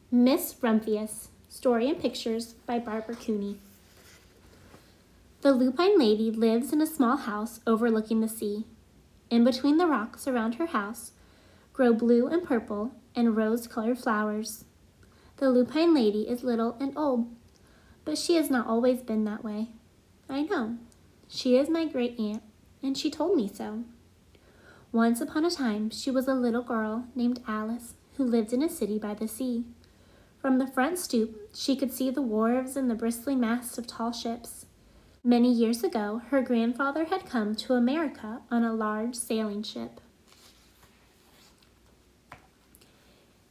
Miss Rumphius, Story and Pictures by Barbara Cooney. The lupine lady lives in a small house overlooking the sea. In between the rocks around her house grow blue and purple and rose-colored flowers. The lupine lady is little and old, but she has not always been that way. I know. She is my great aunt, and she told me so. Once upon a time, she was a little girl named Alice who lived in a city by the sea. From the front stoop, she could see the wharves and the bristling masts of tall ships. Many years ago, her grandfather had come to America on a large sailing ship.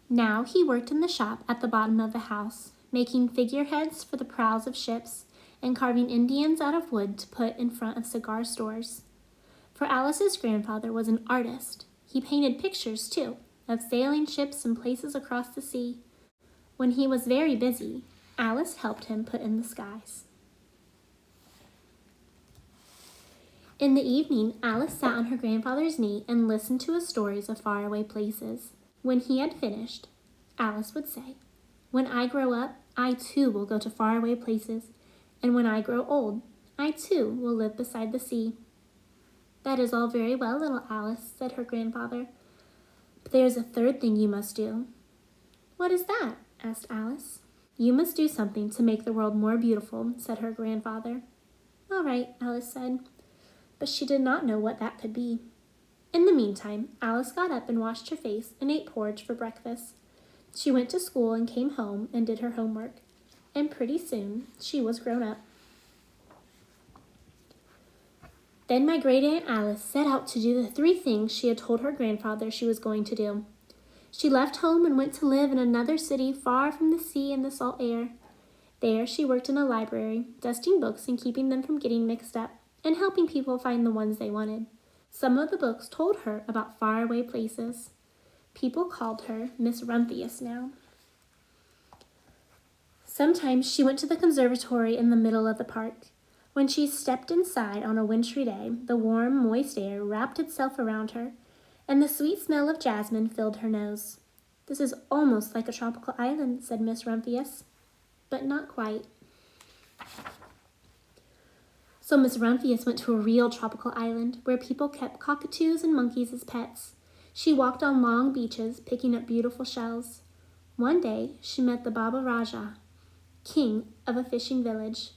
Now he worked in the shop at the bottom of the house, making figureheads for the prows of ships and carving Indians out of wood to put in front of cigar stores. For Alice's grandfather was an artist. He painted pictures, too, of sailing ships and places across the sea. When he was very busy, Alice helped him put in the skies. In the evening, Alice sat on her grandfather's knee and listened to his stories of faraway places. When he had finished, Alice would say, "When I grow up, I too will go to faraway places, and when I grow old, I too will live beside the sea." "That is all very well, little Alice," said her grandfather, "but there is a third thing you must do." "What is that?" asked Alice. "You must do something to make the world more beautiful," said her grandfather. "All right," Alice said, but she did not know what that could be. In the meantime, Alice got up and washed her face and ate porridge for breakfast. She went to school and came home and did her homework, and pretty soon she was grown up. Then my great aunt Alice set out to do the 3 things she had told her grandfather she was going to do. She left home and went to live in another city far from the sea and the salt air. There she worked in a library, dusting books and keeping them from getting mixed up, and helping people find the ones they wanted. Some of the books told her about faraway places. People called her Miss Rumphius now. Sometimes she went to the conservatory in the middle of the park. When she stepped inside on a wintry day, the warm, moist air wrapped itself around her, and the sweet smell of jasmine filled her nose. "This is almost like a tropical island," said Miss Rumphius, "but not quite." So Miss Rumphius went to a real tropical island where people kept cockatoos and monkeys as pets. She walked on long beaches, picking up beautiful shells. One day, she met the Baba Raja, king of a fishing village.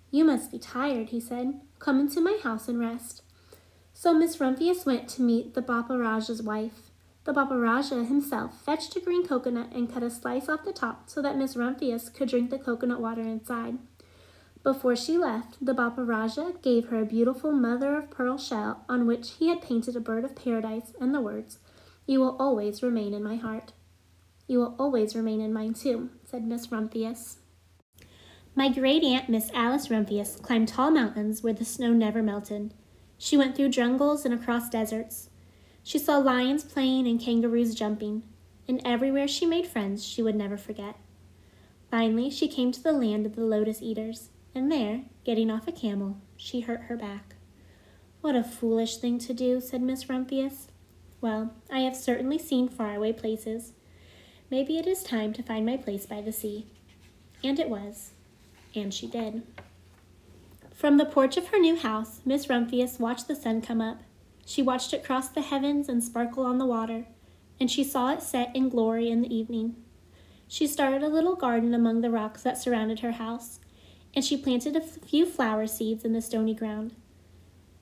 "You must be tired," he said. "Come into my house and rest." So Miss Rumphius went to meet the Baba Raja's wife. The Baba Raja himself fetched a green coconut and cut a slice off the top so that Miss Rumphius could drink the coconut water inside. Before she left, the Baba Raja gave her a beautiful mother-of-pearl shell on which he had painted a bird of paradise and the words, "You will always remain in my heart." "You will always remain in mine too," said Miss Rumphius. My great-aunt, Miss Alice Rumphius, climbed tall mountains where the snow never melted. She went through jungles and across deserts. She saw lions playing and kangaroos jumping, and everywhere she made friends she would never forget. Finally, she came to the land of the lotus eaters, and there, getting off a camel, she hurt her back. "What a foolish thing to do," said Miss Rumphius. "Well, I have certainly seen faraway places. Maybe it is time to find my place by the sea." And it was, and she did. From the porch of her new house, Miss Rumphius watched the sun come up. She watched it cross the heavens and sparkle on the water, and she saw it set in glory in the evening. She started a little garden among the rocks that surrounded her house, and she planted a few flower seeds in the stony ground.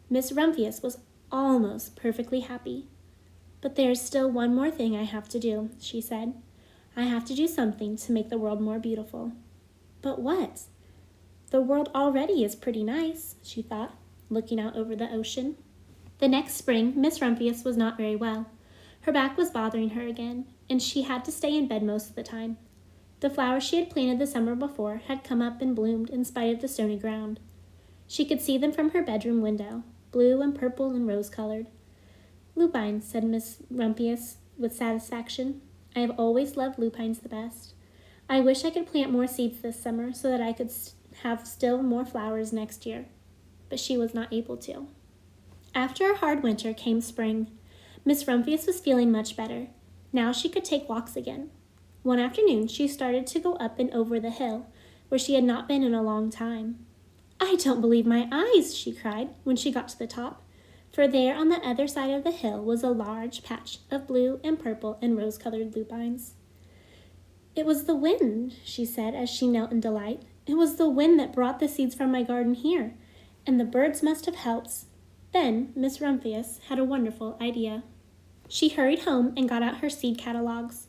Miss Rumphius was almost perfectly happy. "But there is still one more thing I have to do," she said. "I have to do something to make the world more beautiful." "But what? The world already is pretty nice," she thought, looking out over the ocean. The next spring, Miss Rumphius was not very well. Her back was bothering her again, and she had to stay in bed most of the time. The flowers she had planted the summer before had come up and bloomed in spite of the stony ground. She could see them from her bedroom window, blue and purple and rose-colored. "Lupines," said Miss Rumphius with satisfaction. "I have always loved lupines the best. I wish I could plant more seeds this summer so that I could have still more flowers next year." But she was not able to. After a hard winter came spring. Miss Rumphius was feeling much better. Now she could take walks again. One afternoon, she started to go up and over the hill, where she had not been in a long time. "I don't believe my eyes," she cried when she got to the top, for there on the other side of the hill was a large patch of blue and purple and rose-colored lupines. "It was the wind," she said as she knelt in delight. "It was the wind that brought the seeds from my garden here, and the birds must have helped." Then Miss Rumphius had a wonderful idea. She hurried home and got out her seed catalogs.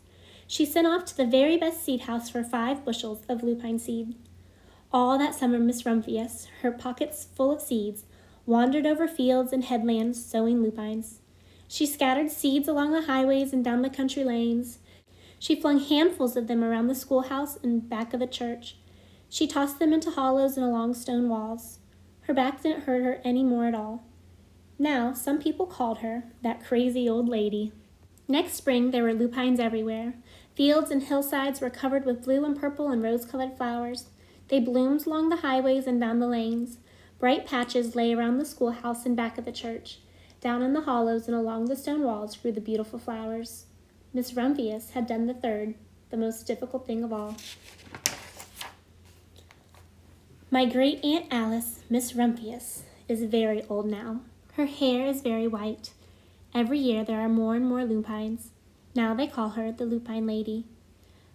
She sent off to the very best seed house for 5 bushels of lupine seed. All that summer Miss Rumphius, her pockets full of seeds, wandered over fields and headlands sowing lupines. She scattered seeds along the highways and down the country lanes. She flung handfuls of them around the schoolhouse and back of the church. She tossed them into hollows and along stone walls. Her back didn't hurt her any more at all. Now some people called her that crazy old lady. Next spring there were lupines everywhere. Fields and hillsides were covered with blue and purple and rose-colored flowers. They bloomed along the highways and down the lanes. Bright patches lay around the schoolhouse and back of the church. Down in the hollows and along the stone walls grew the beautiful flowers. Miss Rumphius had done the third, the most difficult thing of all. My great-aunt Alice, Miss Rumphius, is very old now. Her hair is very white. Every year there are more and more lupines. Now they call her the Lupine Lady.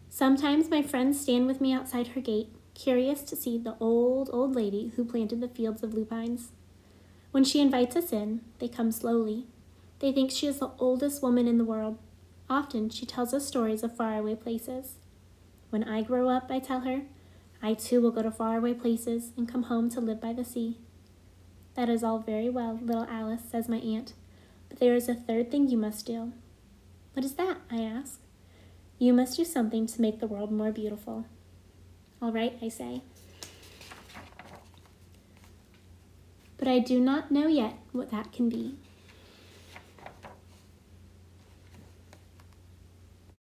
Sometimes my friends stand with me outside her gate, curious to see the old lady who planted the fields of lupines. When she invites us in, they come slowly. They think she is the oldest woman in the world. Often she tells us stories of faraway places. When I grow up, I tell her, I too will go to faraway places and come home to live by the sea. That is all very well, little Alice, says my aunt, but there is a third thing you must do. What is that? I ask. You must do something to make the world more beautiful. All right, I say. But I do not know yet what that can be.